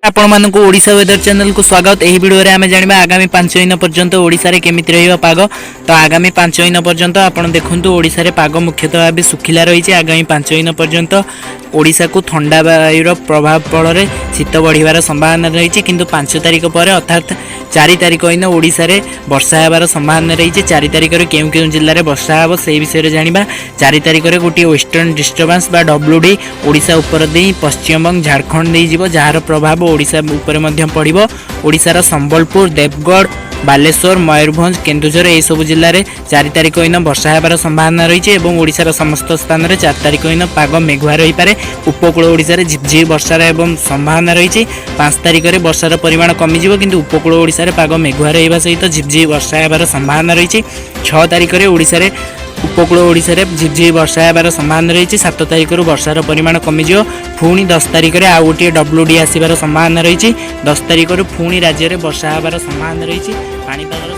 आपण Odisha weather channel को स्वागत। यही वीडियो रे आमे जानिबा आगामी 5 दिन पर्यंत ओडिशा रे केमिति रहइबा पाग। तो आगामी 5 दिन पर्यंत आपण देखंतु ओडिशा रे पाग मुख्यतः भाबे सुखिला रहिछि। आगामी 5 दिन पर्यंत ओडिशा को ठंडा वायुर प्रभाव फल शीत बढ़िबार संभावना रही। किंतु 5 तारिख पर अर्थात 4 तारिख दिन ओडिशा रे वर्षा हेबार संभावना रही। 4 तारिख रे केउ केउ जिल्ला रे वर्षा हेबो से विषय रे जानिबा। 4 तारिख रे गोटी वेस्टर्न डिस्टर्बेंस बा डब्ल्यूडी ओडिशा ऊपर दे पश्चिम बंग झारखंड दे जीवो, जार प्रभाव ओडिशा ऊपर मध्य पड़िबो। ओडिशार संबलपुर, देवगढ़, बालेश्वर, मयूरभंज, केन्दुझर यह सब जिले में 4 तारिख दिन वर्षा होबार संभावना रही। ओडिशार समस्त स्थान में 4 तारिख दिन पाग मेघुआ रही पारे। उपकूल ओडिशा रे झिपझिप वर्षार एवं संभावना रही। 5 तारिख में वर्षार परिमाण कमिजिवो, किंतु उपकूल ओडिशा रे पाग मेघुआ रहिबा सहित झिपझिप वर्षा होबार संभावना रही। 6 तारिख में ओडिशा रे उपकूल ओडिशा रे झिपझिप वर्षा होबार संभावना रही। 7 तारिख वर्षार परिमाण कमिजिवो। पुणी 10 तारिख में आउ गोटे डब्ल्यूडी आसबार संभावना रही। 10 तारिख पुणी राज्य में वर्षा होबार संभावना रही। पाणीपागर